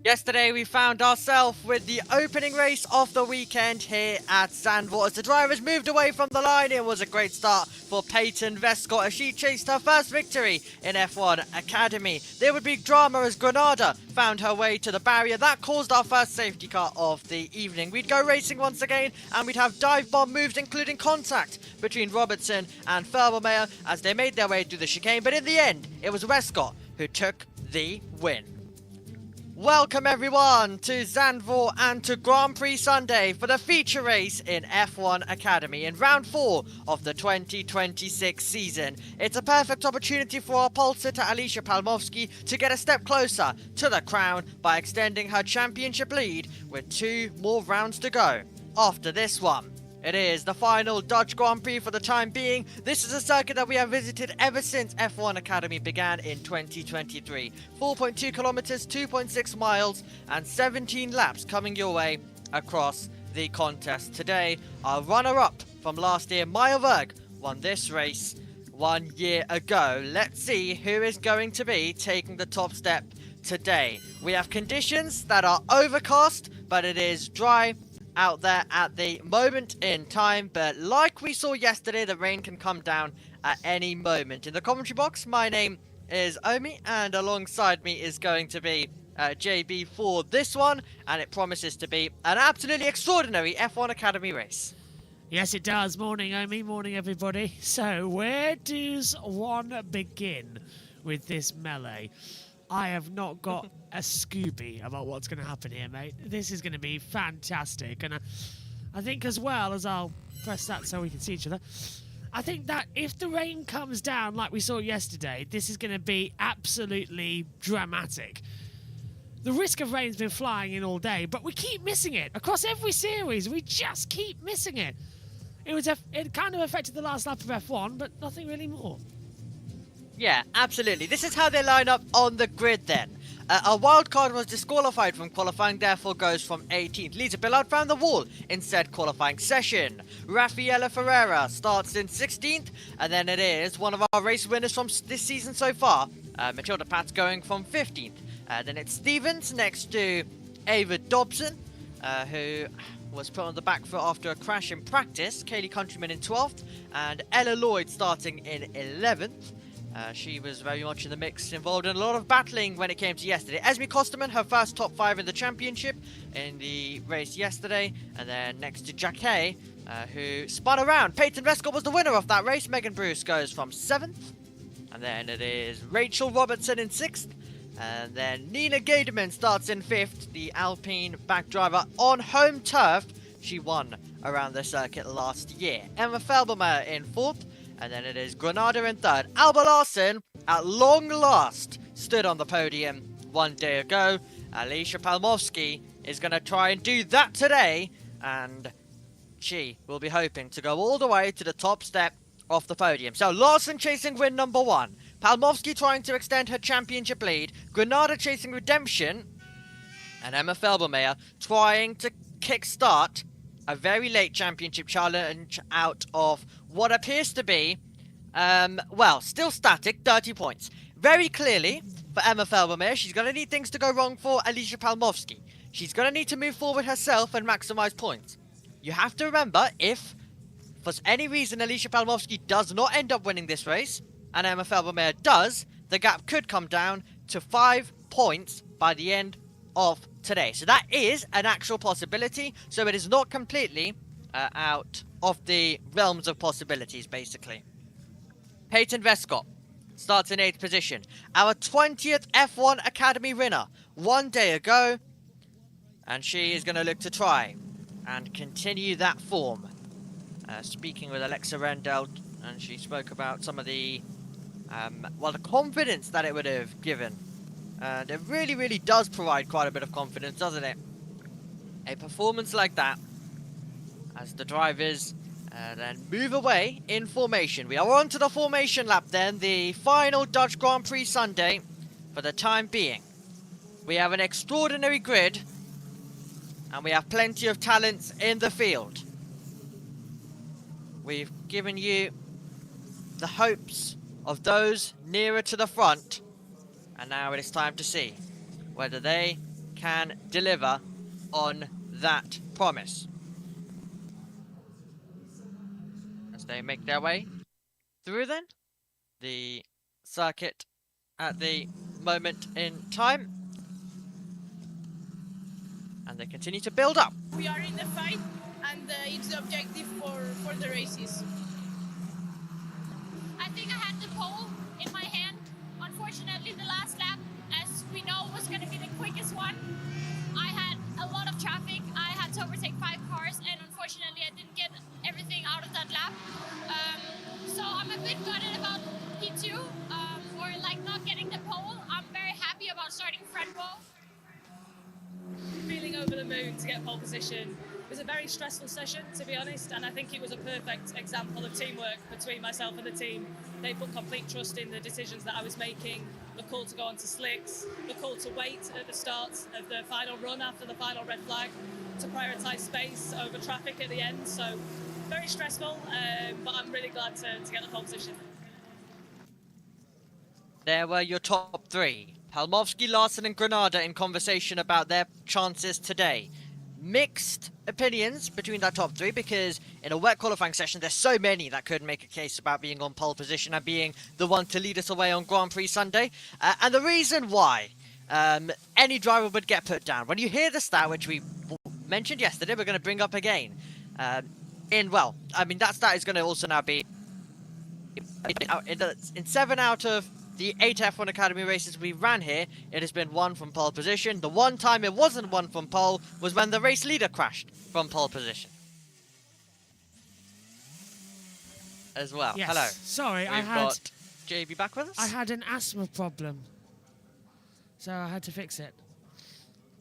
Yesterday we found ourselves with the opening race of the weekend here at Zandvoort as the drivers moved away from the line. It was a great start for Peyton Vescott as she chased her first victory in F1 Academy. There would be drama as Granada found her way to the barrier. That caused our first safety car of the evening. We'd go racing once again and we'd have dive bomb moves including contact between Robertson and Ferbelmeyer as they made their way through the chicane, but in the end it was Vescott who took the win. Welcome everyone to Zandvoort and to Grand Prix Sunday for the feature race in F1 Academy in round 4 of the 2026 season. It's a perfect opportunity for our pole sitter Alicia Palmovsky to get a step closer to the crown by extending her championship lead with 2 more rounds to go. After this one, it is the final Dutch Grand Prix for the time being. This is a circuit that we have visited ever since F1 Academy began in 2023. 4.2 kilometers, 2.6 miles, and 17 laps coming your way across the contest today. Our runner-up from last year, Maya Berg, won this race 1 year ago. Let's see who is going to be taking the top step today. We have conditions that are overcast, but it is dry out there at the moment in time, but like we saw yesterday, the rain can come down at any moment. In the commentary box, my name is Omi, and alongside me is going to be JB for this one, and it promises to be an absolutely extraordinary F1 Academy race. Yes, it does. Morning, Omi. Morning, everybody. So, where does one begin with this melee? I have not got a Scooby about what's going to happen here, mate. This is going to be fantastic. And I think as well, as I'll press that so we can see each other, I think that if the rain comes down like we saw yesterday, this is going to be absolutely dramatic. The risk of rain's been flying in all day, but we keep missing it. Across every series, we just keep missing it. It kind of affected the last lap of F1, but nothing really more. Yeah, absolutely. This is how they line up on the grid then. A wildcard was disqualified from qualifying, therefore goes from 18th. Lisa Billard found the wall in said qualifying session. Rafaela Ferreira starts in 16th, and then it is one of our race winners from this season so far, Matilda Pats, going from 15th. Then it's Stevens next to Ava Dobson, who was put on the back foot after a crash in practice. Kaylee Countryman in 12th, and Ella Lloyd starting in 11th. She was very much in the mix, involved in a lot of battling when it came to yesterday. Esme Kosterman, her first top 5 in the championship in the race yesterday. And then next to Jacquet, who spun around. Peyton Vescott was the winner of that race. Megan Bruce goes from 7th. And then it is Rachel Robertson in 6th. And then Nina Gademan starts in 5th. The Alpine back driver on home turf. She won around the circuit last year. Emma Ferbelmeyer in 4th. And then it is Granada in 3rd. Alba Larsen, at long last, stood on the podium 1 day ago. Alicia Palmovsky is going to try and do that today. And she will be hoping to go all the way to the top step of the podium. So Larsen chasing win number 1. Palmovsky trying to extend her championship lead. Granada chasing redemption. And Emma Ferbelmeyer trying to kickstart a very late championship challenge out of what appears to be, well, still static, 30 points. Very clearly, for Emma Ferbelmeyer, she's going to need things to go wrong for Alicia Palmovsky. She's going to need to move forward herself and maximize points. You have to remember, if for any reason Alicia Palmovsky does not end up winning this race, and Emma Ferbelmeyer does, the gap could come down to 5 points by the end of today. So that is an actual possibility, so it is not completely out of the realms of possibilities, basically. Peyton Vescott starts in 8th position. Our 20th F1 Academy winner 1 day ago. And she is going to look to try and continue that form. Speaking with Alexa Rendell and she spoke about some of the, well, the confidence that it would have given. And it really, really does provide quite a bit of confidence, doesn't it? A performance like that, as the drivers then move away in formation. We are on to the formation lap then, the final Dutch Grand Prix Sunday for the time being. We have an extraordinary grid, and we have plenty of talents in the field. We've given you the hopes of those nearer to the front, and now it is time to see whether they can deliver on that promise. As they make their way through then the circuit at the moment in time, and they continue to build up. We are in the fight, and it's the objective for the races. I think I had the pole in my hand. Unfortunately, the last lap, as we know, was going to be the quickest one. I had a lot of traffic. I had to overtake 5 cars, and unfortunately, I didn't get everything out of that lap. So I'm a bit gutted about P2, or like not getting the pole. I'm very happy about starting front row. Feeling over the moon to get pole position. It was a very stressful session, to be honest, and I think it was a perfect example of teamwork between myself and the team. They put complete trust in the decisions that I was making, the call to go onto slicks, the call to wait at the start of the final run after the final red flag, to prioritise space over traffic at the end. So very stressful, but I'm really glad to get the pole position. There were your top 3. Palmovsky, Larson and Granada in conversation about their chances today. Mixed opinions between that top 3, because in a wet qualifying session there's so many that could make a case about being on pole position and being the one to lead us away on Grand Prix Sunday. And the reason why any driver would get put down, when you hear the stat which we mentioned yesterday, we're going to bring up again, well, I mean, that stat is going to also now be in 7 out of the 8 F1 Academy races we ran here, it has been won from pole position. The one time it wasn't won from pole was when the race leader crashed from pole position. As well. Yes. Hello. Sorry, We've got JB back with us. I had an asthma problem, so I had to fix it.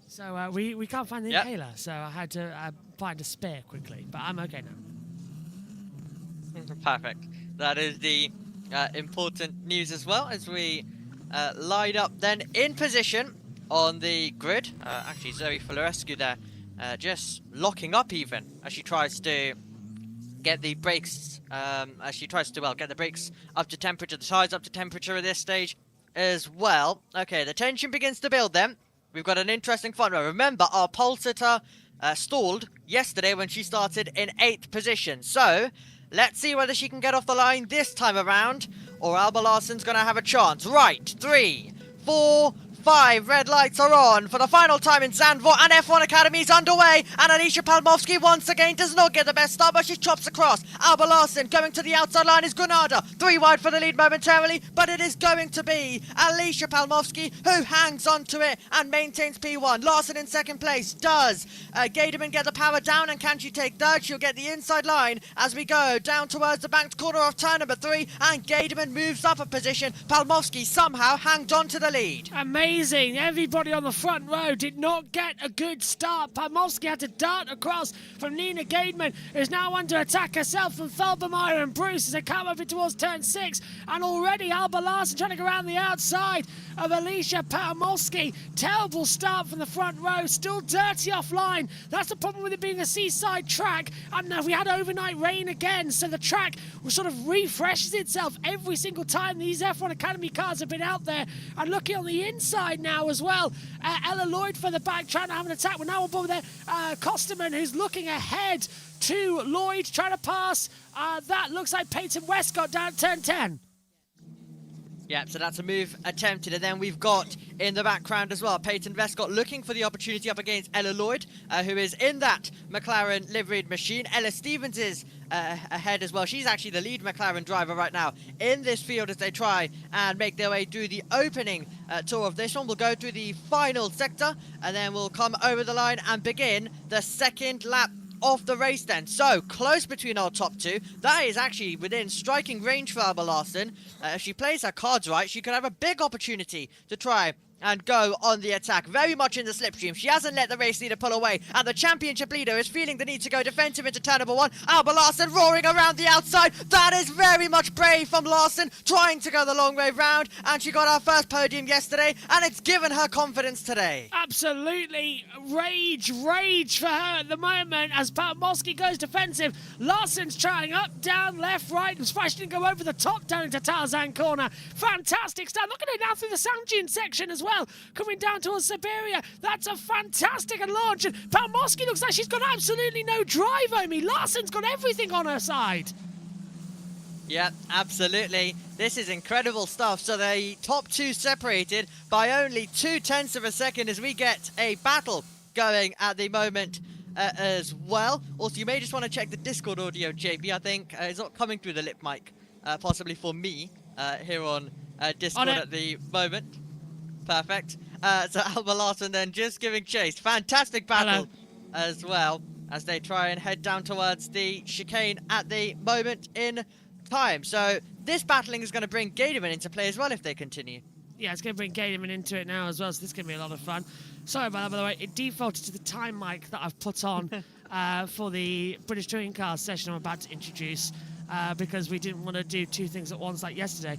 So we can't find the inhaler, so I had to find a spare quickly, but I'm okay now. Perfect. That is the important news as well, as we line up then in position on the grid. Actually, Zoe Florescu there just locking up even as she tries to get the brakes, get the brakes up to temperature, the tyres up to temperature at this stage as well. Okay, the tension begins to build then. We've got an interesting front row. Remember, our pole sitter stalled yesterday when she started in 8th position. So let's see whether she can get off the line this time around, or Alba Larsen's going to have a chance. Right, 3, 4, 5 red lights are on for the final time in Zandvoort, and F1 Academy is underway, and Alicia Palmovsky once again does not get the best start, but she chops across. Alba Larsen going to the outside line is Granada, 3 wide for the lead momentarily, but it is going to be Alicia Palmovsky who hangs on to it and maintains P1. Larsen in 2nd place. Does Gaderman get the power down, and can she take 3rd? She'll get the inside line as we go down towards the banked corner of turn number 3, and Gaderman moves up a position. Palmovsky somehow hanged on to the lead. Amazing. Everybody on the front row did not get a good start. Palmovsky had to dart across from Nina Gademan, who's now under attack herself from Felbermeyer and Bruce as they come over towards turn 6. And already Alba Larsen trying to go around the outside of Alicia Palmovsky. Terrible start from the front row. Still dirty offline. That's the problem with it being a seaside track. And we had overnight rain again, so the track sort of refreshes itself every single time these F1 Academy cars have been out there. And looking on the inside now as well, Ella Lloyd for the back trying to have an attack. We're now on board with Kosterman, who's looking ahead to Lloyd, trying to pass. That looks like Peyton Westcott down at turn 10. Yeah, so that's a move attempted, and then we've got in the background as well Peyton Westcott looking for the opportunity up against Ella Lloyd, who is in that McLaren liveried machine. Ella Stevens is ahead as well. She's actually the lead McLaren driver right now in this field as they try and make their way through the opening tour of this one. We'll go through the final sector, and then we'll come over the line and begin the 2nd lap of the race then. So, close between our top two. That is actually within striking range for Alba Larsen. If she plays her cards right, she could have a big opportunity to try and go on the attack, very much in the slipstream. She hasn't let the race leader pull away, and the championship leader is feeling the need to go defensive into turn number 1. Alba Larsen roaring around the outside. That is very much brave from Larsen, trying to go the long way round, and she got her first podium yesterday, and it's given her confidence today. Absolutely rage for her at the moment as Palmowski goes defensive. Larsen's trying up, down, left, right, and splashing to go over the top down into Tarzan corner. Fantastic start. Look at it now through the sand dune section as well. Coming down towards Siberia. That's a fantastic launch. And Palmowski looks like she's got absolutely no drive, Omi. Larsen's got everything on her side. Yep, absolutely. This is incredible stuff. So the top two separated by only 0.2 of a second as we get a battle going at the moment as well. Also, you may just want to check the Discord audio, JB. I think it's not coming through the lip mic, possibly for me here on Discord at the moment. Perfect. So Alba Larsen then just giving chase. Fantastic battle as well as they try and head down towards the chicane at the moment in time. So this battling is going to bring Gatorman into play as well if they continue. Yeah, it's going to bring Gatorman into it now as well, so this is going to be a lot of fun. Sorry about that, by the way. It defaulted to the time mic that I've put on for the British Touring Car session I'm about to introduce. Because we didn't want to do two things at once like yesterday.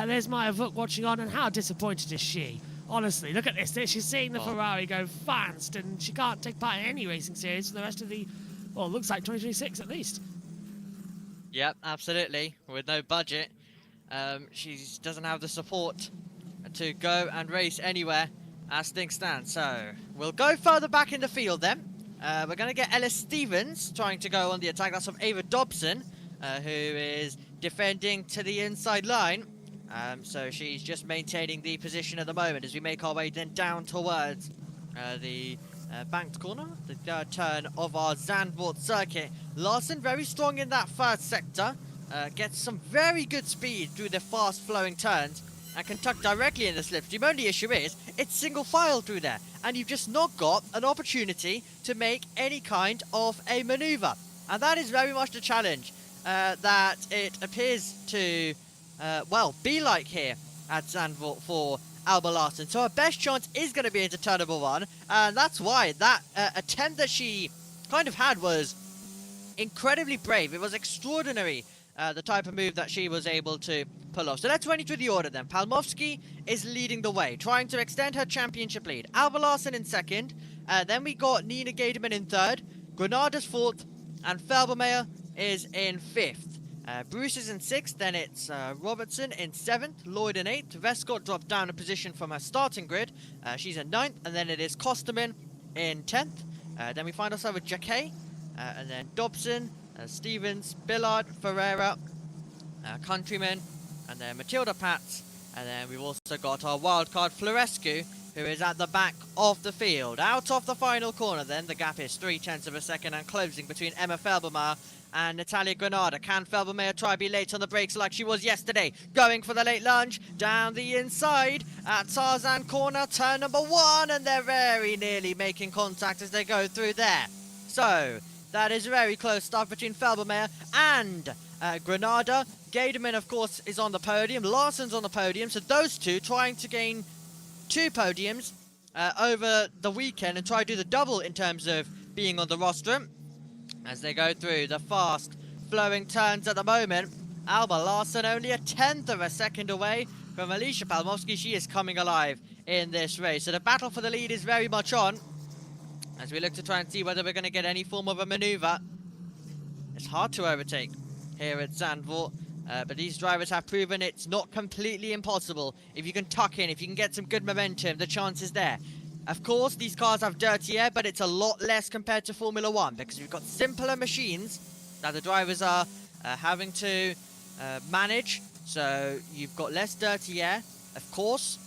There's Maya Vuk watching on, and how disappointed is she? Honestly, look at this. She's seeing the Ferrari go fast, and she can't take part in any racing series for the rest of the, well, it looks like 2026 at least. Yep, absolutely. With no budget, she doesn't have the support to go and race anywhere as things stand. So we'll go further back in the field then. We're going to get Ellis Stevens trying to go on the attack. That's from Ava Dobson. Who is defending to the inside line. So she's just maintaining the position at the moment as we make our way then down towards the banked corner, the third turn of our Zandvoort circuit. Larsen very strong in that first sector, gets some very good speed through the fast flowing turns and can tuck directly in the slipstream. Only issue is it's single file through there and you've just not got an opportunity to make any kind of a maneuver, and that is very much the challenge that it appears to, well, be like here at Zandvoort for Alba Larsen. So her best chance is going to be into turn number 1, and that's why that attempt that she kind of had was incredibly brave. It was extraordinary, the type of move that she was able to pull off. So let's run you through the order then. Palmowski is leading the way, trying to extend her championship lead. Alba Larsen in second, then we got Nina Gaderman in third, Granada's fourth, and Felbermeyer is in 5th. Bruce is in 6th, then it's Robertson in 7th, Lloyd in 8th, Vescott dropped down a position from her starting grid, she's in 9th, and then it is Kosterman in 10th, then we find ourselves with Jacquet, and then Dobson, Stevens, Billard, Ferreira, Countryman, and then Matilda Pats, and then we've also got our wildcard Florescu, who is at the back of the field. Out of the final corner then, the gap is 0.3 of a second and closing between Emma Felbermeyer and Natalia Granada. Can Felbermeyer try be late on the brakes like she was yesterday? Going for the late lunge down the inside at Tarzan corner, turn number 1, and they're very nearly making contact as they go through there. So that is very close stuff between Felbermeyer and Granada. Gaderman, of course, is on the podium. Larsen's on the podium. So those two trying to gain 2 podiums over the weekend and try to do the double in terms of being on the roster as they go through the fast flowing turns at the moment. Alba Larsen only 1/10 of a second away from Alicia Palmowski. She is coming alive in this race. So the battle for the lead is very much on as we look to try and see whether we're going to get any form of a maneuver. It's hard to overtake here at Zandvoort. But these drivers have proven it's not completely impossible. If you can tuck in, if you can get some good momentum, the chance is there. Of course, these cars have dirty air, but it's a lot less compared to Formula 1 because we've got simpler machines that the drivers are having to manage. So you've got less dirty air. Of course,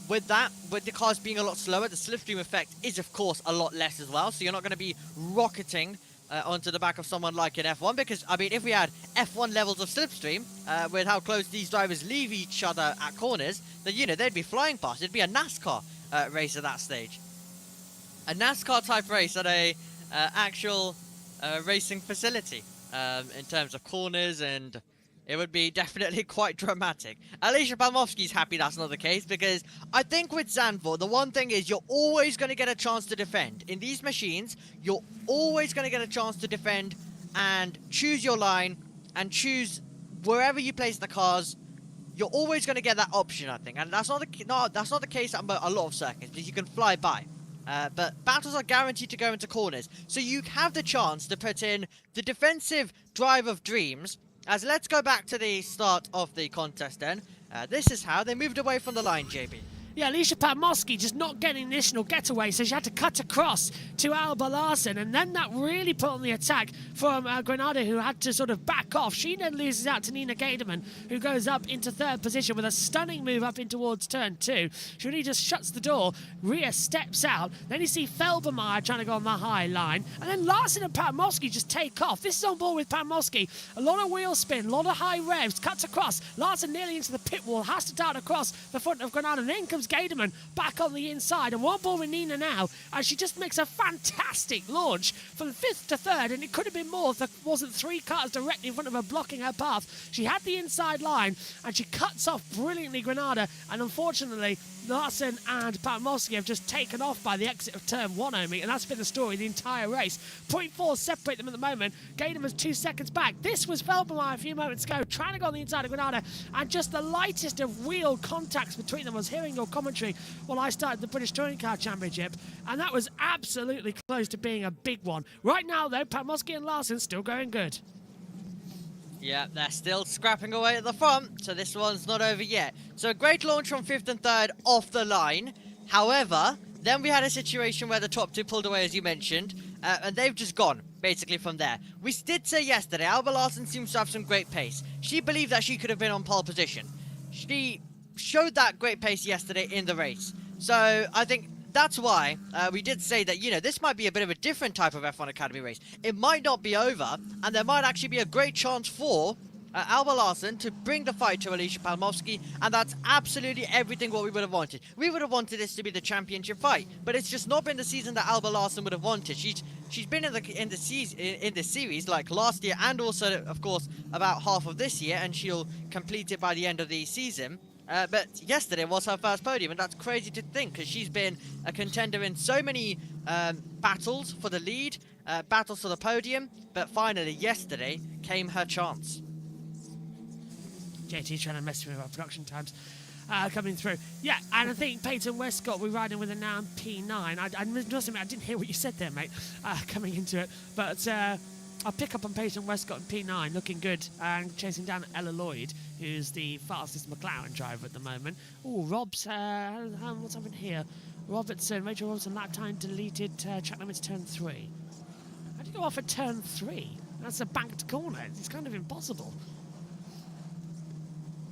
with that, with the cars being a lot slower, the slipstream effect is, of course, a lot less as well. So you're not going to be rocketing onto the back of someone like an F1 because, I mean, if we had F1 levels of slipstream with how close these drivers leave each other at corners, then, you know, they'd be flying past. It'd be a NASCAR race at that stage. A NASCAR type race at a actual racing facility in terms of corners, and it would be definitely quite dramatic. Alicia Palmowski's happy that's not the case, because I think with Zandvoort, the one thing is you're always going to get a chance to defend. In these machines, you're always going to get a chance to defend and choose your line and choose wherever you place the cars. You're always going to get that option, I think, and that's not the case at a lot of circuits, because you can fly by. But battles are guaranteed to go into corners, so you have the chance to put in the defensive drive of dreams. As let's go back to the start of the contest then. This is how they moved away from the line, JB. Yeah, Alicia Palmowski just not getting an initial getaway, so she had to cut across to Alba Larsen, and then that really put on the attack from Granada, who had to sort of back off. She then loses out to Nina Gaderman, who goes up into third position with a stunning move up in towards turn 2. She really just shuts the door. Rhea steps out. Then you see Felbermeyer trying to go on the high line, and then Larsen and Palmowski just take off. This is on board with Palmowski. A lot of wheel spin, a lot of high revs, cuts across. Larsen nearly into the pit wall, has to dart across the front of Granada, and then comes Gaderman back on the inside, and one ball with Nina now, and she just makes a fantastic launch from 5th to 3rd, and it could have been more if there wasn't 3 cars directly in front of her blocking her path. She had the inside line, and she cuts off brilliantly Granada, and unfortunately Larsen and Palmowski have just taken off by the exit of turn 1, Omi, and that's been the story the entire race. 0.4 separate them at the moment. Gaderman's 2 seconds back. This was Felbermeyer a few moments ago, trying to go on the inside of Granada, and just the lightest of wheel contacts between them. I was hearing your commentary while I started the British Touring Car Championship, and that was absolutely close to being a big one. Right now, though, Palmowski and Larsen still going good. Yeah, they're still scrapping away at the front, so this one's not over yet. So a great launch from 5th and 3rd off the line. However, then we had a situation where the top 2 pulled away, as you mentioned, and they've just gone, basically, from there. We did say yesterday, Alba Larsen seems to have some great pace. She believed that she could have been on pole position. She showed that great pace yesterday in the race. So I think that's why we did say that, you know, this might be a bit of a different type of F1 Academy race. It might not be over, and there might actually be a great chance for Alba Larsen to bring the fight to Alicia Palmowski, and that's absolutely everything what we would have wanted. We would have wanted this to be the championship fight, but it's just not been the season that Alba Larsen would have wanted. She's been in the series like last year, and also, of course, about half of this year, and she'll complete it by the end of the season. But yesterday was her first podium, and that's crazy to think, because she's been a contender in so many battles for the lead, battles for the podium, but finally yesterday came her chance. JT trying to mess with our production times coming through. Yeah, and I think Peyton Westcott, we're riding with a now P9. I must admit, I didn't hear what you said there, mate, coming into it, but I'll pick up on Peyton Westcott and P9, looking good, and chasing down Ella Lloyd, who's the fastest McLaren driver at the moment. Oh, Rob's, what's happened here? Robertson, Rachel Robertson, lap time deleted, track limits turn 3. How do you go off at turn 3? That's a banked corner. It's kind of impossible.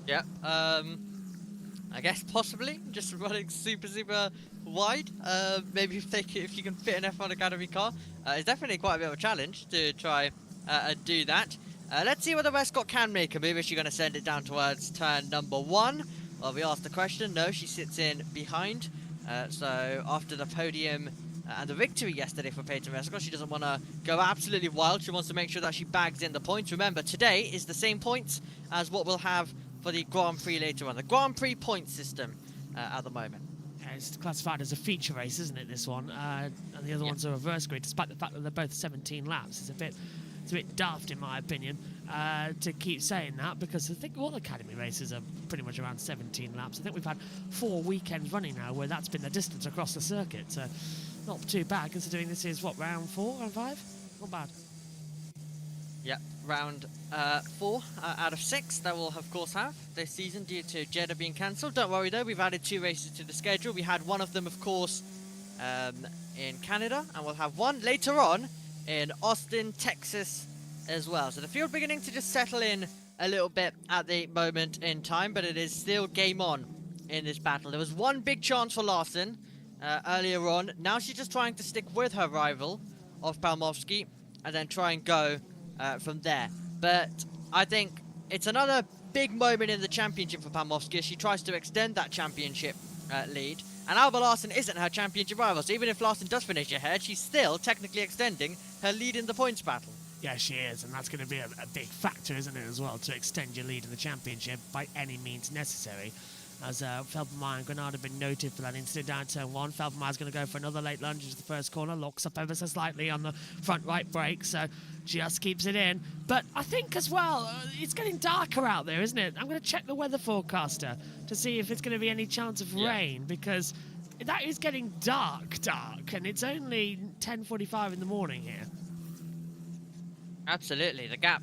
Yeah, I guess possibly just running super wide. Maybe if you can fit an F1 Academy car, it's definitely quite a bit of a challenge to try and do that. Let's see whether Westcott can make a move. Is she going to send it down towards turn number 1? Well, we asked the question. No, she sits in behind. So after the podium and the victory yesterday for Peyton Westcott, she doesn't want to go absolutely wild. She wants to make sure that she bags in the points. Remember, today is the same points as what we'll have for the Grand Prix later on. The Grand Prix point system at the moment. Yeah, it's classified as a feature race, isn't it, this one? And the other one's a reverse grid, despite the fact that they're both 17 laps. It's a bit daft, in my opinion, to keep saying that, because I think all Academy races are pretty much around 17 laps. I think we've had 4 weekends running now where that's been the distance across the circuit. So not too bad, considering this is, what, round 4, round 5? Not bad. Yeah, round 4 out of 6 that we'll of course have this season due to Jeddah being cancelled. Don't worry though, we've added 2 races to the schedule. We had one of them, of course, in Canada, and we'll have one later on in Austin, Texas as well. So the field beginning to just settle in a little bit at the moment in time, but it is still game on in this battle. There was one big chance for Larsen earlier on. Now she's just trying to stick with her rival of Palmowski and then try and go from there. But I think it's another big moment in the championship for Palmowski as she tries to extend that championship lead. And Alba Larson isn't her championship rival, so even if Larson does finish ahead, she's still technically extending her lead in the points battle. Yeah, she is, and that's going to be a big factor, isn't it, as well, to extend your lead in the championship by any means necessary. As Felbermeyer and Granada have been noted for that incident down turn 1. Felbermeyer's going to go for another late lunge into the first corner, locks up ever so slightly on the front right brake, so just keeps it in. But I think as well, it's getting darker out there, isn't it? I'm going to check the weather forecaster to see if it's going to be any chance of rain, because that is getting dark, and it's only 10:45 in the morning here. Absolutely, the gap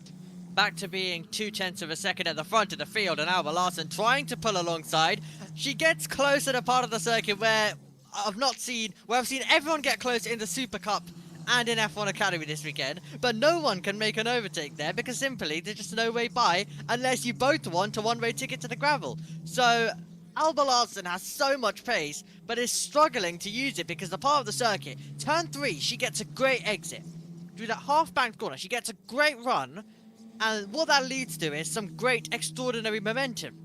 back to being 0.2 of a second at the front of the field, and Alba Larson trying to pull alongside. She gets close at a part of the circuit where I've seen everyone get close in the Super Cup and in F1 Academy this weekend, but no one can make an overtake there because simply there's just no way by unless you both want a one-way ticket to the gravel. So Alba Larson has so much pace, but is struggling to use it because the part of the circuit, turn 3, she gets a great exit. Through that half-banked corner, she gets a great run, and what that leads to is some great, extraordinary momentum.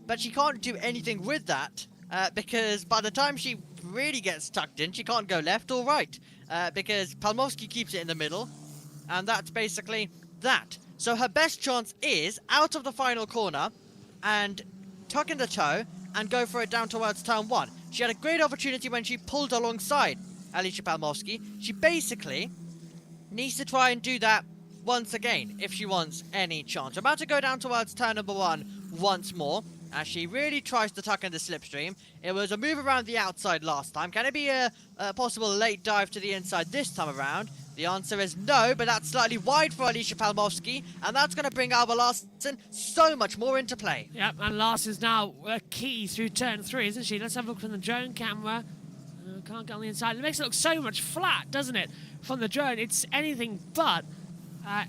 But she can't do anything with that, because by the time she really gets tucked in, she can't go left or right, because Palmowski keeps it in the middle, and that's basically that. So her best chance is out of the final corner, and tuck in the toe, and go for it down towards turn 1. She had a great opportunity when she pulled alongside Alicia Palmowski. She basically needs to try and do that once again if she wants any chance. We're about to go down towards turn number 1 once more as she really tries to tuck in the slipstream. It was a move around the outside last time. Can it be a possible late dive to the inside this time around? The answer is no, but that's slightly wide for Alicia Palmowski, and that's going to bring Alba Larson so much more into play. Yep, and Larson's now a key through turn 3, isn't she? Let's have a look from the drone camera. Can't get on the inside. It makes it look so much flat, doesn't it? From the drone, it's anything but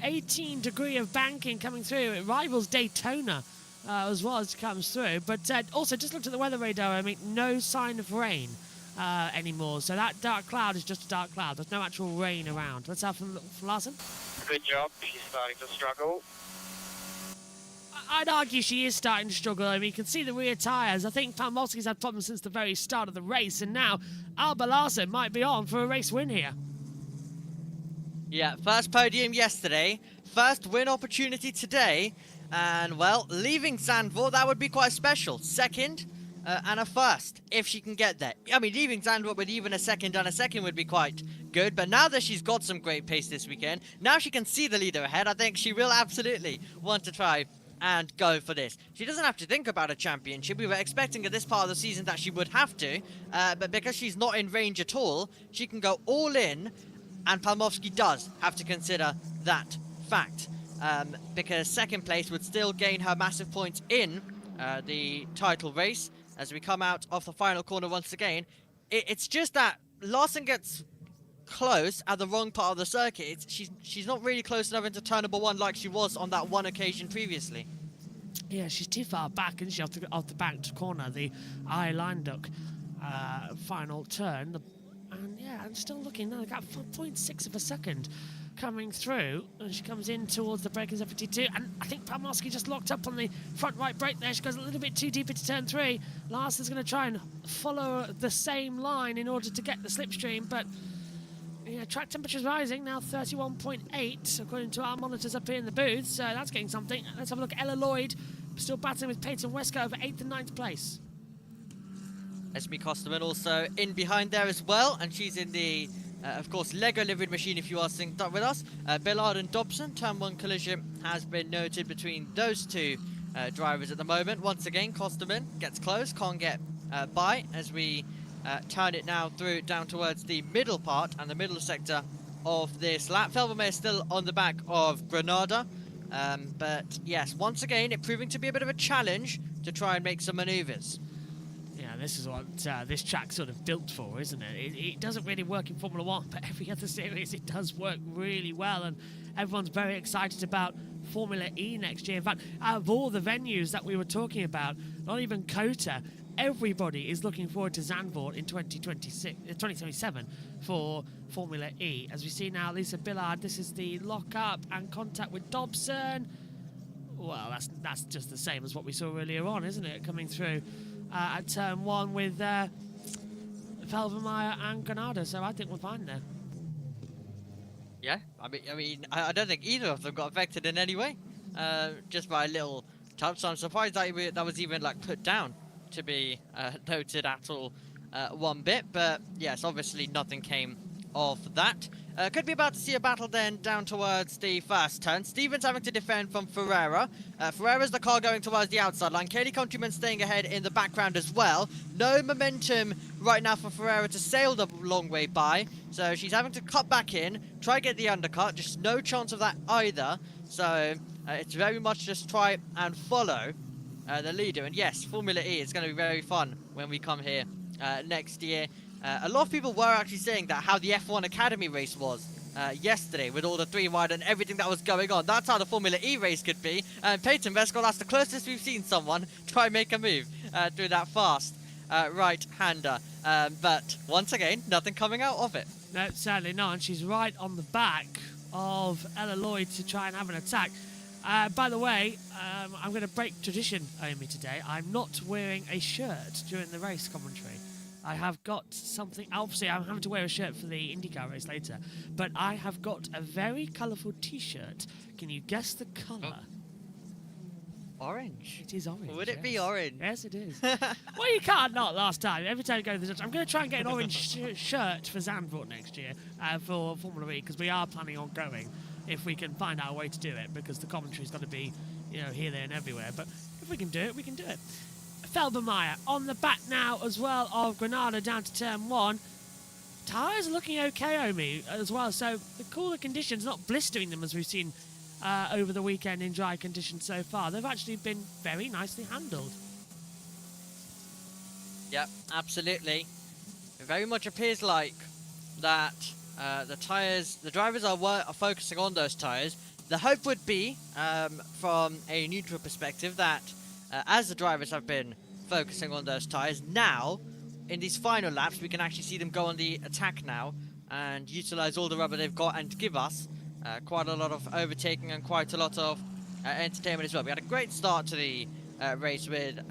18 degree of banking coming through. It rivals Daytona as well as it comes through. But also, just looked at the weather radar. I mean, no sign of rain anymore. So that dark cloud is just a dark cloud. There's no actual rain around. Let's have from Larson. Good job. She's starting to struggle. I'd argue she is starting to struggle. I mean, you can see the rear tyres. I think Palmowski's had problems since the very start of the race, and now Alba Larson might be on for a race win here. Yeah, first podium yesterday, first win opportunity today, and, well, leaving Zandvoort, that would be quite special. Second, and a first, if she can get there. I mean, leaving Zandvoort with even a second and a second would be quite good, but now that she's got some great pace this weekend, now she can see the leader ahead, I think she will absolutely want to try and go for this. She doesn't have to think about a championship. We were expecting at this part of the season that she would have to, but because she's not in range at all, she can go all in, and Palmowski does have to consider that fact, because second place would still gain her massive points in the title race as we come out of the final corner once again. It's just that Larson gets close at the wrong part of the circuit. She's not really close enough into turn number 1 like she was on that one occasion previously. Yeah, she's too far back, isn't she, off the banked corner, the line duck final turn. And yeah, I'm still looking now. I've got 0.6 of a second coming through, and she comes in towards the breakers of 52, and I think Palmowski just locked up on the front right brake there. She goes a little bit too deep into turn 3. Larson's going to try and follow the same line in order to get the slipstream, but yeah, track temperature's rising, now 31.8 according to our monitors up here in the booth, so that's getting something. Let's have a look at Ella Lloyd, still battling with Peyton Wesker over 8th and 9th place. Esme Costerman also in behind there as well, and she's in the, of course, Lego liveried machine if you are synced up with us. Billard and Dobson, turn 1 collision has been noted between those two drivers at the moment. Once again, Costerman gets close, can't get by as we turn it now through down towards the middle part and the middle sector of this lap. Felbermeyer is still on the back of Granada, but yes, once again, it proving to be a bit of a challenge to try and make some manoeuvres. Yeah, this is what this track's sort of built for, isn't it? It doesn't really work in Formula 1, but every other series it does work really well, and everyone's very excited about Formula E next year. In fact, out of all the venues that we were talking about, not even COTA, everybody is looking forward to Zandvoort in 2027 for Formula E. As we see now, Lisa Billard, this is the lock-up and contact with Dobson. Well, that's just the same as what we saw earlier on, isn't it? Coming through at turn 1 with Felvermeyer and Granada, so I think we're fine there. Yeah, I don't think either of them got affected in any way. Just by a little touch. So I'm surprised that was even like put down to be noted at all one bit. But yes, obviously nothing came of that. Could be about to see a battle then down towards the first turn. Stevens having to defend from Ferreira. Ferreira's the car going towards the outside line. Kaylee Countryman staying ahead in the background as well. No momentum right now for Ferreira to sail the long way by. So she's having to cut back in, try get the undercut. Just no chance of that either. So it's very much just try and follow the leader. And yes, Formula E is going to be very fun when we come here next year. A lot of people were actually saying that how the F1 Academy race was yesterday with all the 3 wide and everything that was going on. That's how the Formula E race could be. And Peyton Vesco, that's the closest we've seen someone try and make a move through that fast right-hander. But once again, nothing coming out of it. No, certainly not. And she's right on the back of Ella Lloyd to try and have an attack. By the way, I'm going to break tradition, Omi, today. I'm not wearing a shirt during the race commentary. I have got something, obviously I'm having to wear a shirt for the IndyCar race later, but I have got a very colourful t-shirt. Can you guess the colour? Orange. It is orange. Would it be orange? Yes, it is. Well, you can't not last time. Every time you go to the Dutch, I'm going to try and get an orange shirt for Zandvoort next year for Formula E, because we are planning on going if we can find out a way to do it, because the commentary's got to be, you know, here, there and everywhere. But if we can do it, we can do it. Felbermeyer on the back now as well of Granada down to turn 1. Tyres are looking okay, Omi, as well. So the cooler conditions, not blistering them as we've seen over the weekend in dry conditions so far. They've actually been very nicely handled. Yep, absolutely. It very much appears like that the drivers are focusing on those tyres. The hope would be, from a neutral perspective, that as the drivers have been focusing on those tyres, now, in these final laps, we can actually see them go on the attack now and utilise all the rubber they've got and give us quite a lot of overtaking and quite a lot of entertainment as well. We had a great start to the race with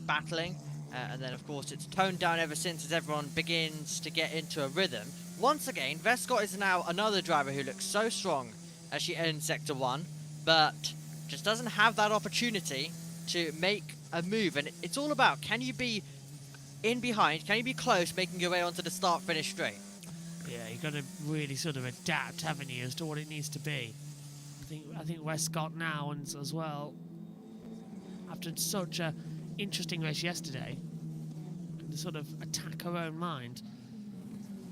battling, and then, of course, it's toned down ever since as everyone begins to get into a rhythm. Once again, Vescott is now another driver who looks so strong as she ends Sector 1, but just doesn't have that opportunity to make a move. And it's all about, can you be in behind, can you be close, making your way onto the start-finish straight? Yeah, you've got to really sort of adapt, haven't you, as to what it needs to be. I think Westcott now, and as well, after such a interesting race yesterday, to sort of attack her own mind.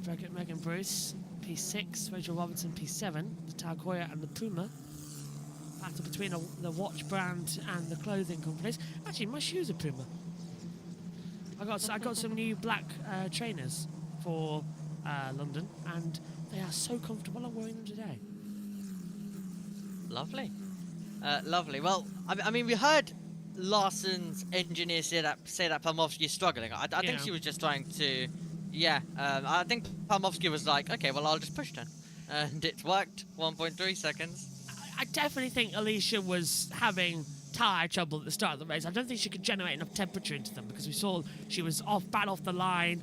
Megan Bruce, P6, Rachel Robinson, P7, the Tag Heuer and the Puma. Battle between the watch brand and the clothing companies. Actually, my shoes are Puma. I got some new black trainers for London, and they are so comfortable. I'm wearing them today. Lovely. Lovely. Well, I mean, we heard Larson's engineer say that Palmovsky is struggling. I think she was just trying to... Yeah, I think Palmovsky was like, okay, well, I'll just push then. And it worked. 1.3 seconds. I definitely think Alicia was having tyre trouble at the start of the race. I don't think she could generate enough temperature into them, because we saw she was bad off the line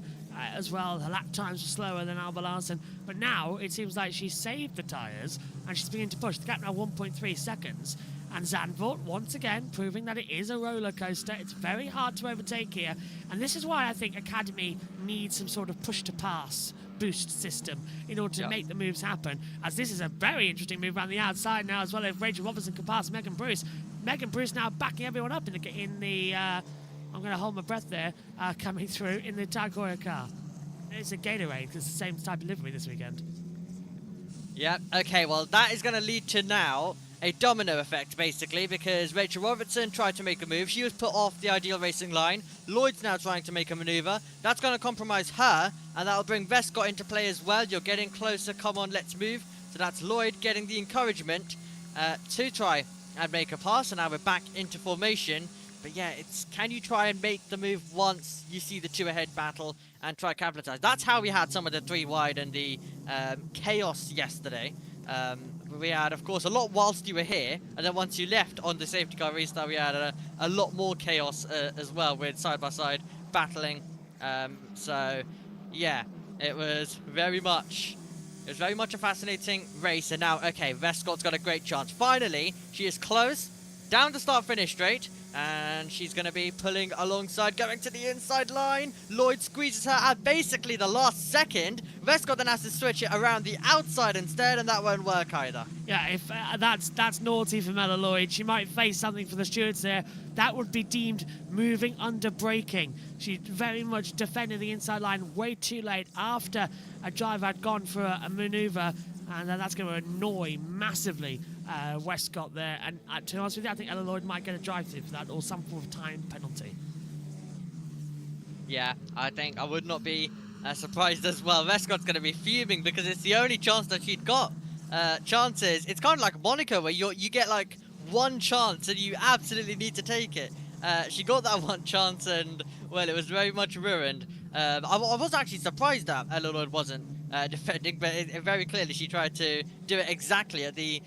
as well. Her lap times were slower than Alba Larson. But now it seems like she's saved the tyres and she's beginning to push. The gap now 1.3 seconds. And Zandvoort, once again, proving that it is a roller coaster. It's very hard to overtake here. And this is why I think Academy needs some sort of push-to-pass boost system in order to make the moves happen. As this is a very interesting move around the outside now as well. If Rachel Robinson can pass Megan Bruce. Megan Bruce now backing everyone up in the I'm going to hold my breath there, coming through in the Tag Heuer car. It's a Gatorade, because it's the same type of livery this weekend. Yeah, okay, well, that is going to lead to now a domino effect, basically, because Rachel Robertson tried to make a move. She was put off the ideal racing line. Lloyd's now trying to make a maneuver. That's going to compromise her, and that'll bring Vescott into play as well. You're getting closer. Come on, let's move. So that's Lloyd getting the encouragement to try and make a pass, and now we're back into formation. But yeah, it's can you try and make the move once you see the two-ahead battle and try capitalize. That's how we had some of the three wide and the chaos yesterday. We had, of course, a lot whilst you were here, and then once you left on the safety car restart, we had a lot more chaos as well with side-by-side battling. So, Yeah, it was very much a fascinating race. And now, okay, Vescott's got a great chance. Finally, she is close, down the start-finish straight, and she's going to be pulling alongside, going to the inside line. Lloyd squeezes her at basically the last second. Vescott then has to switch it around the outside instead, and that won't work either. Yeah, if that's naughty for Mella Lloyd. She might face something for the stewards there. That would be deemed moving under braking. She very much defended the inside line way too late after a driver had gone for a manoeuvre, and that's going to annoy massively Westcott there. And to be honest with you, I think Ella Lloyd might get a drive-through for that or some form of time penalty. Yeah, I think I would not be surprised as well. Vescott's going to be fuming because it's the only chance that she'd got. Chances, it's kind of like Monaco where you get like one chance and you absolutely need to take it. She got that one chance and, well, it was very much ruined. I was actually surprised that Ella Lloyd wasn't defending, but very clearly she tried to do it exactly at the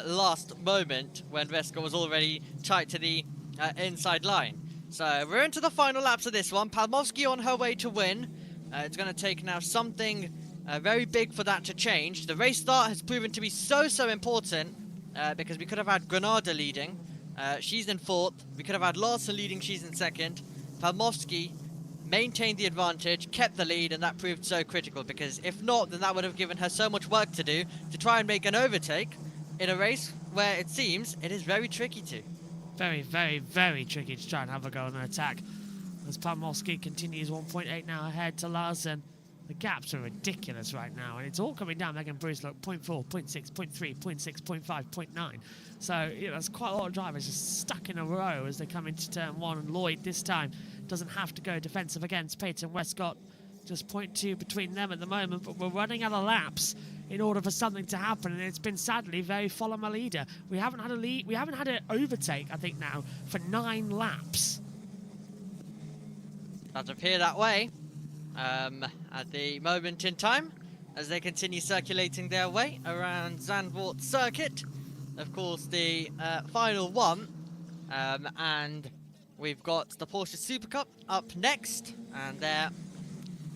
last moment when Vescott was already tight to the inside line. So we're into the final laps of this one. Palmovsky on her way to win. It's going to take now something very big for that to change. The race start has proven to be so important because we could have had Granada leading. She's in 4th. We could have had Larson leading. She's in 2nd. Palmovsky maintained the advantage, kept the lead, and that proved so critical because if not, then that would have given her so much work to do to try and make an overtake in a race where it seems it is very tricky to. Very, very, very tricky to try and have a go on an attack. As Palmovsky continues 1.8 now ahead to Larson. The gaps are ridiculous right now, and it's all coming down. Megan Bruce, look, 0.4, 0.6, 0.3, 0.6, 0.5, 0.9. So, you know, there's quite a lot of drivers just stuck in a row as they come into turn 1, and Lloyd this time doesn't have to go defensive against Peyton Westcott. Just 0.2 between them at the moment, but we're running out of laps in order for something to happen, and it's been sadly very follow my leader. We haven't had a lead, we haven't had an overtake, I think now, for 9 laps. Does appear that way at the moment in time as they continue circulating their way around Zandvoort Circuit. Of course, the final one, and we've got the Porsche Super Cup up next, and their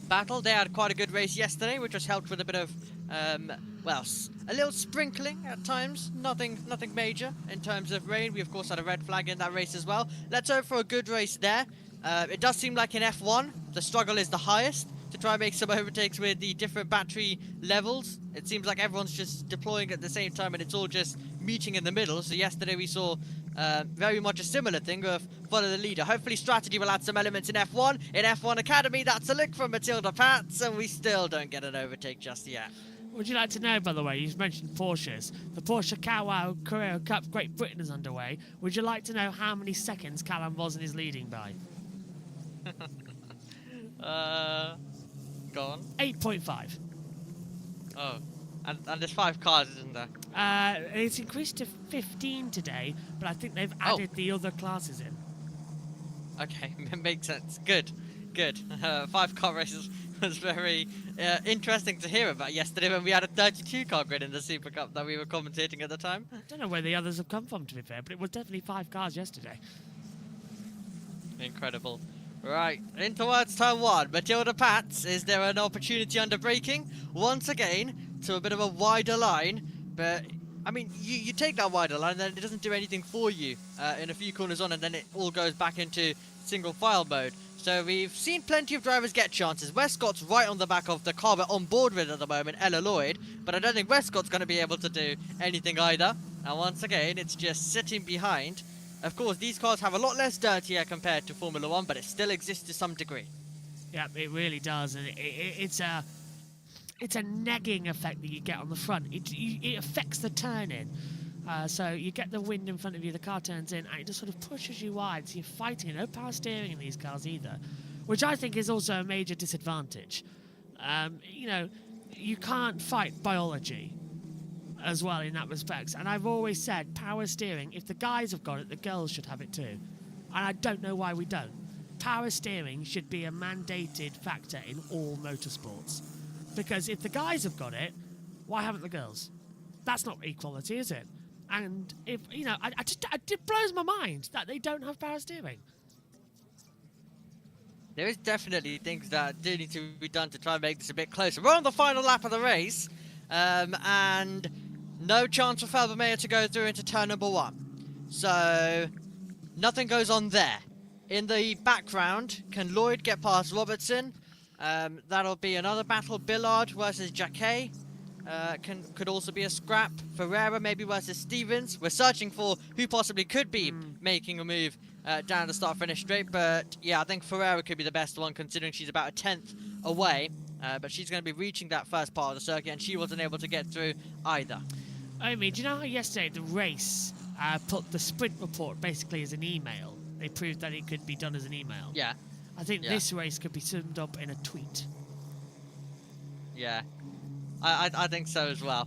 battle. They had quite a good race yesterday, which was helped with a bit of, well, a little sprinkling at times. Nothing major in terms of rain. We, of course, had a red flag in that race as well. Let's hope for a good race there. It does seem like in F1, the struggle is the highest to try and make some overtakes with the different battery levels. It seems like everyone's just deploying at the same time and it's all just meeting in the middle. So yesterday we saw very much a similar thing of follow the leader. Hopefully strategy will add some elements in F1. In F1 Academy, that's a look from Matilda Pats, and we still don't get an overtake just yet. Would you like to know, by the way, you've mentioned Porsches. The Porsche Carwow Carrera Cup Great Britain is underway. Would you like to know how many seconds Callum Vossen is leading by? Go on. 8.5. Oh, and there's 5 cars, isn't there? It's increased to 15 today, but I think they've added the other classes in. Okay, makes sense. Good. 5-car races was very interesting to hear about yesterday when we had a 32-car grid in the Super Cup that we were commentating at the time. I don't know where the others have come from, to be fair, but it was definitely 5 cars yesterday. Incredible. Right, in towards turn 1. Matilda Pats, is there an opportunity under braking? Once again, to a bit of a wider line, but I mean, you take that wider line and then it doesn't do anything for you in a few corners on, and then it all goes back into single file mode. So we've seen plenty of drivers get chances. Westcott's right on the back of the car we're on board with at the moment, Ella Lloyd, but I don't think Westcott's going to be able to do anything either. And once again, it's just sitting behind. Of course, these cars have a lot less dirt here compared to Formula 1, but it still exists to some degree. Yeah, it really does, and it's a negging effect that you get on the front. It affects the turn-in. So you get the wind in front of you, the car turns in, and it just sort of pushes you wide, so you're fighting. No power steering in these cars either, which I think is also a major disadvantage. You know, you can't fight biology as well in that respect. And I've always said, power steering, if the guys have got it, the girls should have it too. And I don't know why we don't. Power steering should be a mandated factor in all motorsports. Because if the guys have got it, why haven't the girls? That's not equality, is it? And if, you know, it blows my mind that they don't have power steering. there is definitely things that do need to be done to try and make this a bit closer. We're on the final lap of the race, and no chance for Felbermeyer to go through into turn number 1. So, nothing goes on there. In the background, can Lloyd get past Robertson? That'll be another battle. Billard versus Jacquet. Could also be a scrap. Ferreira maybe versus Stevens. We're searching for who possibly could be making a move down the start-finish straight. But yeah, I think Ferreira could be the best one considering she's about a 10th away. But she's going to be reaching that first part of the circuit and she wasn't able to get through either. Omi, do you know how yesterday the race put the sprint report basically as an email? They proved that it could be done as an email. Yeah. I think this race could be summed up in a tweet. Yeah. I think so as well.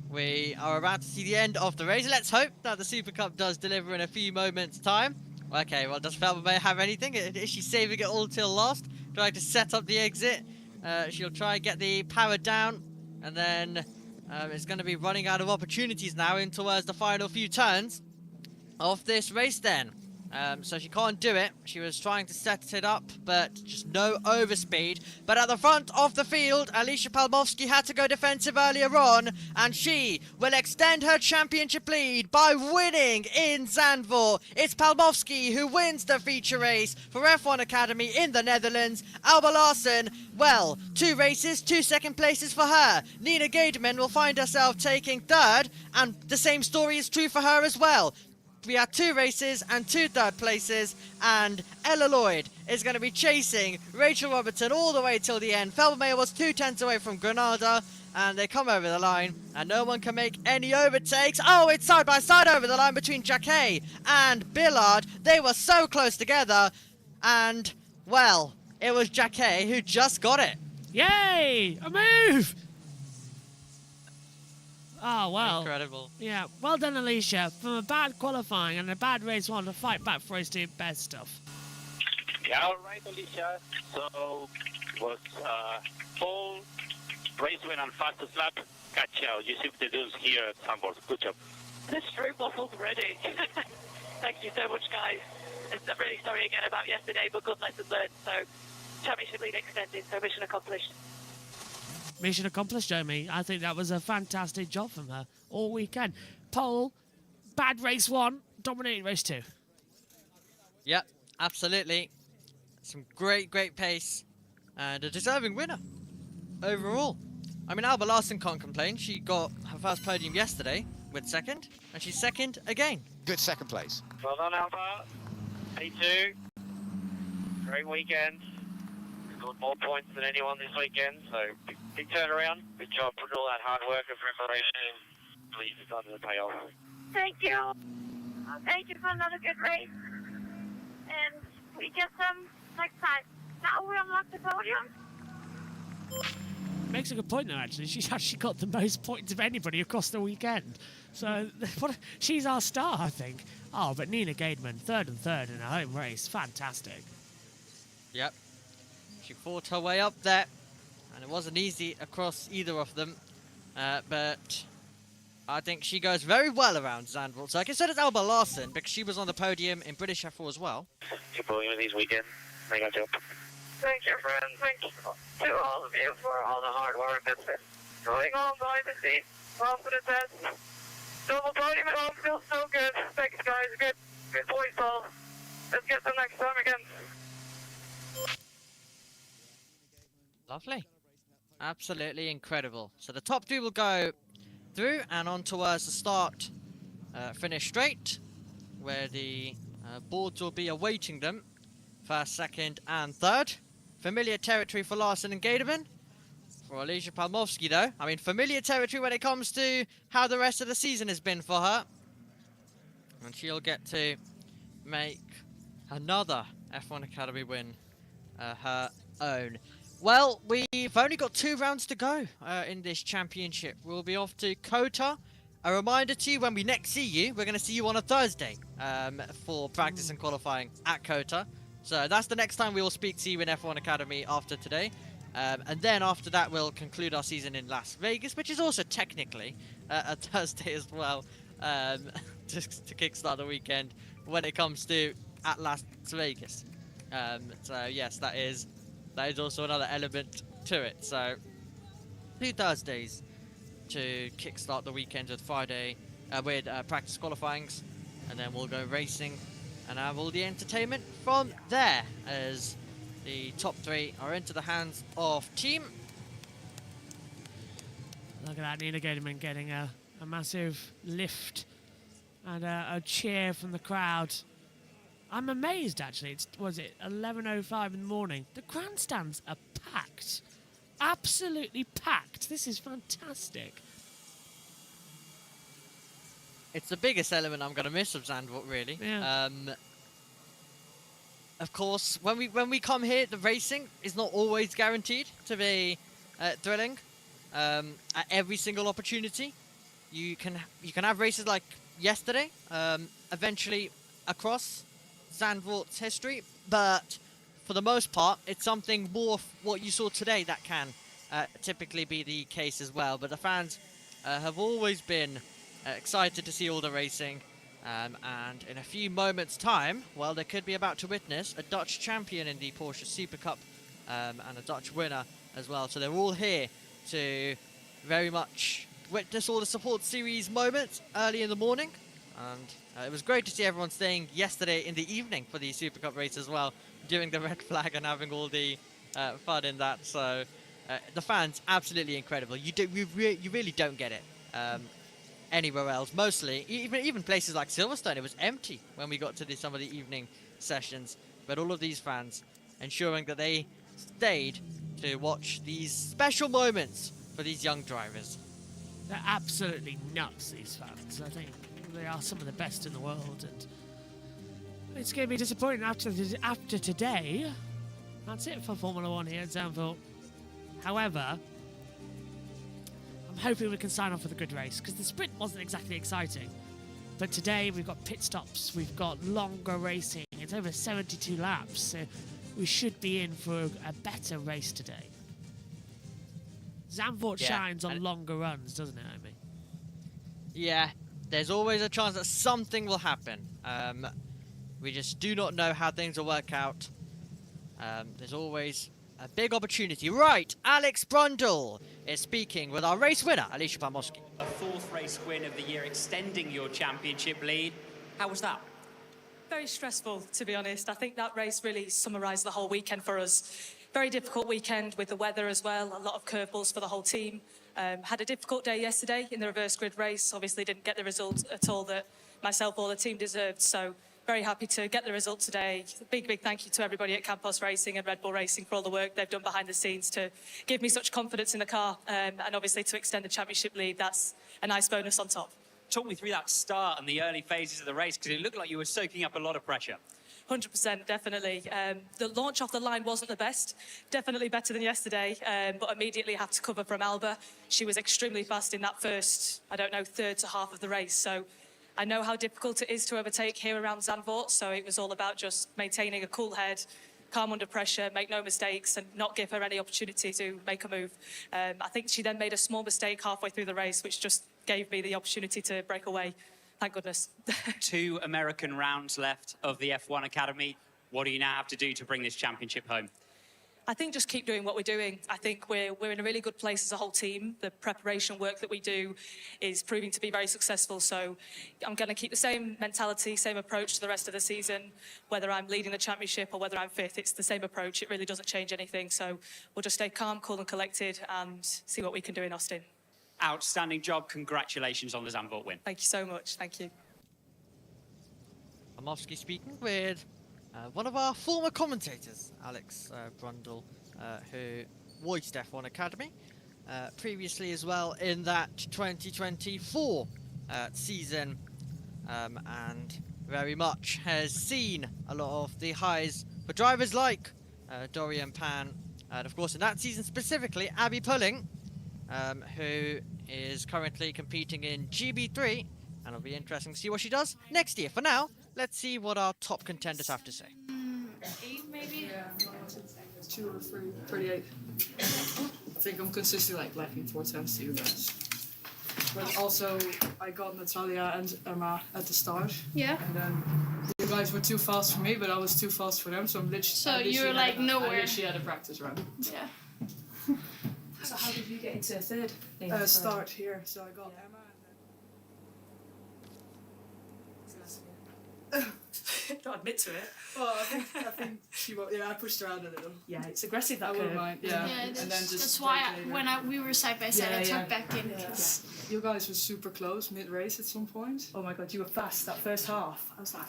We are about to see the end of the race. Let's hope that the Super Cup does deliver in a few moments' time. Okay, well, does Felbermeyer have anything? Is she saving it all till last? Trying to set up the exit. She'll try and get the power down. And then it's going to be running out of opportunities now in towards the final few turns of this race then. So she can't do it. She was trying to set it up, but just no overspeed. But at the front of the field, Alicia Palmovsky had to go defensive earlier on, and she will extend her championship lead by winning in Zandvoort. It's Palmovsky who wins the feature race for F1 Academy in the Netherlands. Alba Larsen, well, 2 races, 2 second places for her. Nina Gademan will find herself taking 3rd, and the same story is true for her as well. We had 2 races and 2 third places, and Ella Lloyd is going to be chasing Rachel Robertson all the way till the end. Felbermeyer was 2 tenths away from Granada, and they come over the line, and no one can make any overtakes. Oh, it's side by side over the line between Jacquet and Billard. They were so close together, and, well, it was Jacquet who just got it. Yay! A move! Oh, well. Incredible. Yeah, well done, Alicia. From a bad qualifying and a bad race 1 to fight back for race 2, best stuff. Yeah, all right, Alicia. So, it was pole, race win and fastest lap. Catch out. You see the dudes here at Zandvoort. Good job. This stream waffles ready. Thank you so much, guys. I'm really sorry again about yesterday, but good lesson learned. So, championship lead extended, so mission accomplished. Mission accomplished, Omi. I think that was a fantastic job from her all weekend. Pole, bad race 1, dominating race 2. Yep, absolutely. Some great pace, and a deserving winner overall. I mean, Alba Larsen can't complain. She got her first podium yesterday with 2nd, and she's 2nd again. Good 2nd place. Well done, Alpha. A2. Great weekend. Scored more points than anyone this weekend, so big turnaround. Good job putting all that hard work and preparation. Please, it's under the payoff. Thank you. Thank you for another good race. And we get them next time. Now we unlock the podium. Makes a good point, though, actually. She's actually got the most points of anybody across the weekend. So, she's our star, I think. Oh, but Nina Gademan, 3rd and 3rd in a home race. Fantastic. Yep. She fought her way up there, and it wasn't easy across either of them. But I think she goes very well around Zandvoort. So I consider Alba Larsen because she was on the podium in British F4 as well. Keep pulling with these weekends. They got job. Thank you, friends. Thank you to all of you for all the hard work that's been going on behind the scenes. Well for the test. Double podium at home feels so good. Thanks, guys. Good points, all. Let's get them next time again. Lovely. Absolutely incredible. So the top 3 will go through and on towards the start finish straight, where the boards will be awaiting them. 1st, 2nd and 3rd. Familiar territory for Larsen and Gademan. For Alicia Palmovsky, though, I mean, familiar territory when it comes to how the rest of the season has been for her. And she'll get to make another F1 Academy win her own. Well, we've only got 2 rounds to go in this championship. We'll be off to Kota. A reminder to you, when we next see you, we're going to see you on a Thursday for practice and qualifying at Kota. So that's the next time we will speak to you in F1 Academy after today. And then after that, we'll conclude our season in Las Vegas, which is also technically a Thursday as well, just to kickstart the weekend when it comes to at Las Vegas. So yes, that is also another element to it. So 2 Thursdays to kickstart the weekend with Friday with practice qualifyings, and then we'll go racing and have all the entertainment from there as the top 3 are into the hands of team. Look at that, Nina Gademan getting a massive lift and a cheer from the crowd. I'm amazed, actually. Was it 11:05 in the morning? The grandstands are packed. Absolutely packed. This is fantastic. It's the biggest element I'm going to miss of Zandvoort, really. Yeah. Of course, when we come here, the racing is not always guaranteed to be thrilling. At every single opportunity, you can have races like yesterday, eventually across Zandvoort's history, but for the most part, it's something more what you saw today that can typically be the case as well. But the fans have always been excited to see all the racing, and in a few moments' time, well, they could be about to witness a Dutch champion in the Porsche Super Cup and a Dutch winner as well. So they're all here to very much witness all the support series moments early in the morning, and it was great to see everyone staying yesterday in the evening for the Super Cup race as well, doing the red flag and having all the fun in that. So the fans, absolutely incredible. You really don't get it anywhere else. Mostly, even places like Silverstone, it was empty when we got to some of the evening sessions. But all of these fans ensuring that they stayed to watch these special moments for these young drivers. They're absolutely nuts, these fans. I think they are some of the best in the world, and it's going to be disappointing after today. That's it for Formula 1 here at Zandvoort. However, I'm hoping we can sign off with a good race, because the sprint wasn't exactly exciting. But today we've got pit stops, we've got longer racing. It's over 72 laps, so we should be in for a better race today. Zandvoort shines on longer runs, doesn't it, Omi? Yeah, there's always a chance that something will happen. We just do not know how things will work out. There's always a big opportunity. Right, Alex Brundle is speaking with our race winner, Alicia Pamoski. A 4th race win of the year, extending your championship lead. How was that? Very stressful, to be honest. I think that race really summarised the whole weekend for us. Very difficult weekend with the weather as well. A lot of curveballs for the whole team. Had a difficult day yesterday in the reverse grid race. Obviously didn't get the result at all that myself or the team deserved. So very happy to get the result today. Big thank you to everybody at Campos Racing and Red Bull Racing for all the work they've done behind the scenes to give me such confidence in the car, and obviously to extend the championship lead. That's a nice bonus on top. Talk me through that start and the early phases of the race, because it looked like you were soaking up a lot of pressure. 100%, definitely. The launch off the line wasn't the best. Definitely better than yesterday, but immediately had to cover from Alba. She was extremely fast in that first, third to half of the race. So I know how difficult it is to overtake here around Zandvoort. So it was all about just maintaining a cool head, calm under pressure, make no mistakes, and not give her any opportunity to make a move. I think she then made a small mistake halfway through the race, which just gave me the opportunity to break away. Thank goodness. 2 American rounds left of the F1 Academy. What do you now have to do to bring this championship home? I think just keep doing what we're doing. I think we're in a really good place as a whole team. The preparation work that we do is proving to be very successful. So I'm going to keep the same mentality, same approach to the rest of the season. Whether I'm leading the championship or whether I'm 5th, it's the same approach. It really doesn't change anything. So we'll just stay calm, cool and collected and see what we can do in Austin. Outstanding job. Congratulations on the Zandvoort win. Thank you so much. Thank you. Pamoski speaking with one of our former commentators, Alex Brundle, who voiced F1 Academy previously as well in that 2024 season, and very much has seen a lot of the highs for drivers like Dorian Pan, and of course in that season specifically Abby Pulling, who is currently competing in GB3, and it'll be interesting to see what she does next year. For now, let's see what our top contenders have to say. 8 maybe? Yeah, 2 or 3, 38. I think I'm consistently lapping 4 times to you guys. But also, I got Natalia and Emma at the start. Yeah. And then you guys were too fast for me, but I was too fast for them, so I'm literally. So I literally you were like had, nowhere. I literally had a practice run. Yeah. So how did you get into third? Start here, so I got Emma and then. Don't admit to it. Well, I think she was. Yeah, I pushed her out a little. Yeah, it's aggressive that I curve. wouldn't mind. Yeah. Yeah, And then just that's why brake later. when we were side by side, I Yeah, took back in. Yeah. 'cause- You guys were super close mid-race at some point. Oh my god, you were fast that first half. I was like,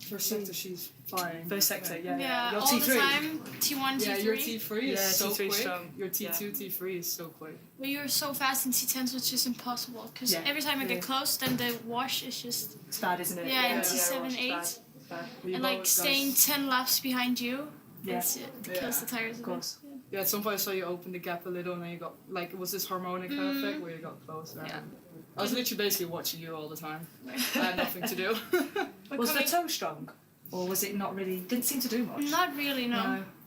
First sector, she's flying. first sector, yeah. Yeah, Your all T3. the time, T1, Yeah, T3. your T3 is Yeah, so T3 quick. strong. Your T2, T3 is so quick. But you were so fast in T10s, which is impossible. Because Yeah. every time I get Yeah. close, then the wash is just. It's bad, isn't it? Yeah, in Yeah. T7, wash is 8. bad. It's bad. We And both like guys- staying 10 laps behind you, Yeah. it kills the tires. Of course. Yeah, at some point I saw you open the gap a little and then you got, like, it was this harmonic effect where you got closer. Yeah. I was literally basically watching you all the time. I had nothing to do. Was the toe strong? Or was it not really? Didn't seem to do much. Not really, no.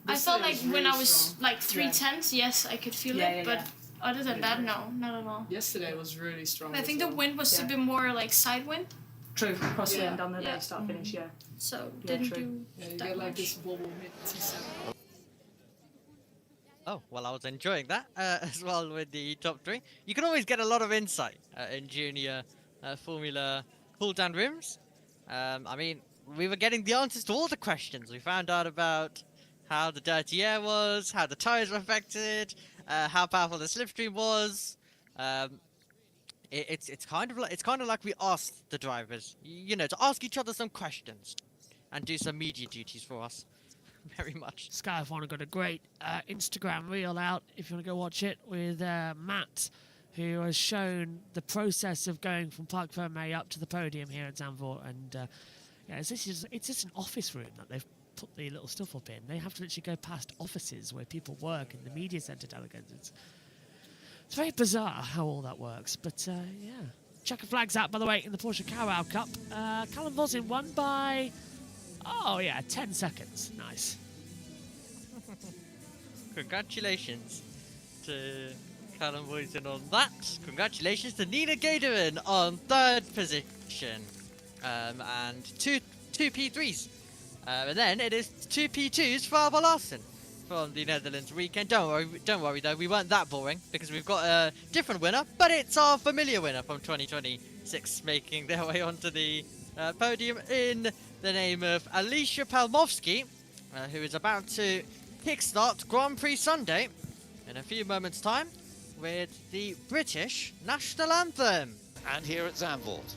I This felt day like was when really I was strong. like 310s, yes, I could feel Yeah, it, yeah, but yeah. other than that, no, not at all. Yesterday was really strong. I think as the well. wind was Yeah. a bit more like side wind, True, crosswind Yeah. on the Yeah. start finish, yeah. so Yeah, didn't true. do Yeah, you that get like much. this wobble mid T7. Oh, well, I was enjoying that as well with the top three. You can always get a lot of insight in junior Formula cool-down rooms. I mean, we were getting the answers to all the questions. We found out about how the dirty air was, how the tires were affected, how powerful the slipstream was. It's kind of like we asked the drivers, you know, to ask each other some questions and do some media duties for us. Very much. Skyphone got a great Instagram reel out, if you want to go watch it, with Matt, who has shown the process of going from Parc Fermé up to the podium here at Zandvoort. And yeah, it's just an office room that they've put the little stuff up in. They have to literally go past offices where people work and the media centre delegates. It's very bizarre how all that works, but yeah. Checker flags out, by the way, in the Porsche Carwow Cup. Callum Vosin won by, 10 seconds. Nice. Congratulations to Callum Voisin on that. Congratulations to Nina Gaderin on third position. And two P3s. And then it is two P2s for Alba Larsen from the Netherlands weekend. Don't worry though, we weren't that boring because we've got a different winner, but it's our familiar winner from 2026 making their way onto the podium in the name of Alicia Palmovsky, who is about to kickstart Grand Prix Sunday in a few moments' time with the British national anthem. And here at Zandvoort.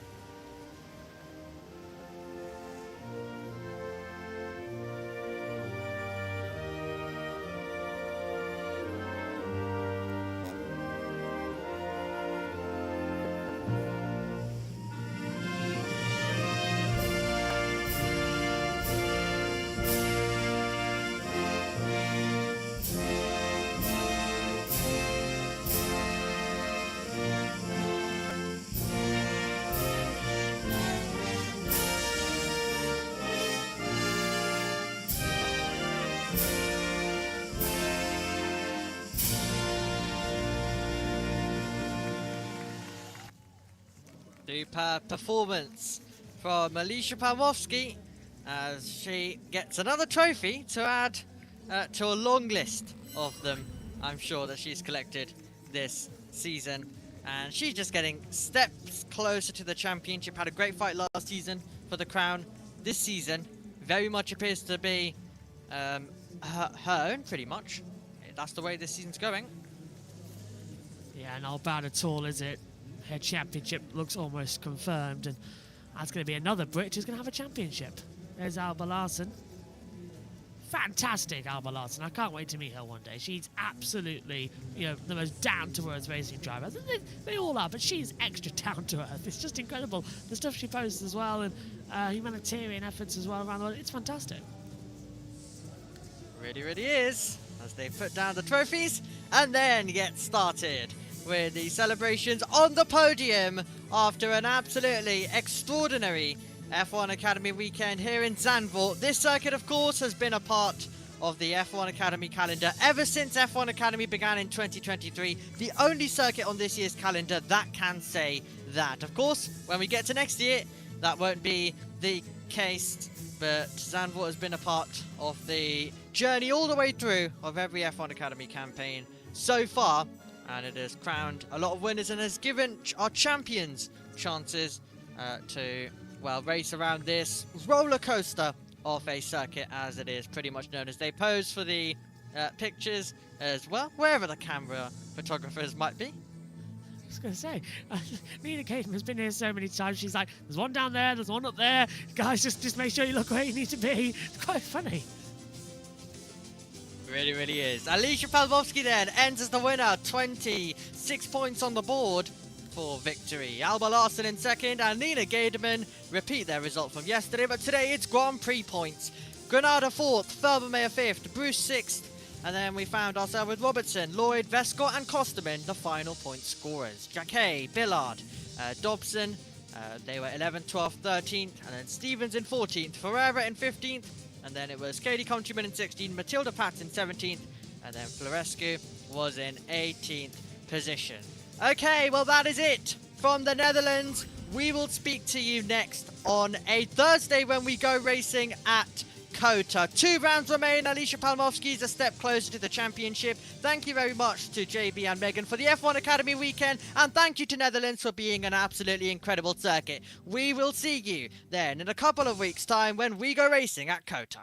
Super performance from Alicia Palmovsky as she gets another trophy to add to a long list of them, I'm sure, that she's collected this season. And she's just getting steps closer to the championship. Had a great fight last season for the crown. This season very much appears to be her own, pretty much. That's the way this season's going. Yeah, not bad at all, is it? Her championship looks almost confirmed, and that's going to be another Brit who's going to have a championship. There's Alba Larsen. Fantastic Alba Larsen. I can't wait to meet her one day. She's absolutely, the most down-to-earth racing driver. They all are, but she's extra down-to-earth. It's just incredible. The stuff she posts as well, and humanitarian efforts as well around the world. It's fantastic. Really, really is. As they put down the trophies and then get started with the celebrations on the podium after an absolutely extraordinary F1 Academy weekend here in Zandvoort. This circuit, of course, has been a part of the F1 Academy calendar ever since F1 Academy began in 2023. The only circuit on this year's calendar that can say that. Of course, when we get to next year, that won't be the case, but Zandvoort has been a part of the journey all the way through of every F1 Academy campaign so far, and it has crowned a lot of winners and has given our champions chances to, well, race around this roller coaster of a circuit, as it is pretty much known as. They pose for the pictures as well, wherever the camera photographers might be. I was going to say, Nina Caden has been here so many times. She's like, there's one down there, there's one up there. Guys, just make sure you look where you need to be. It's quite funny. Really, really is. Alicia Palmovsky then ends as the winner. 26 points on the board for victory. Alba Larsen in second and Nina Gademan repeat their result from yesterday, but today it's Grand Prix points. Granada fourth, Felbermeyer fifth, Bruce sixth, and then we found ourselves with Robertson, Lloyd, Vescott and Kosterman, the final point scorers. Jacquet, Billard, Dobson, they were 11th, 12th, 13th, and then Stevens in 14th, Ferreira in 15th, and then it was Katie Countryman in 16th, Matilda Patz in 17th, and then Florescu was in 18th position. Okay, well that is it from the Netherlands. We will speak to you next on a Thursday when we go racing at Kota. 2 rounds remain. Alicia Palmovsky is a step closer to the championship. Thank you very much to JB and Megan for the F1 Academy weekend, and thank you to Netherlands for being an absolutely incredible circuit. We will see you then in a couple of weeks' time when we go racing at Kota.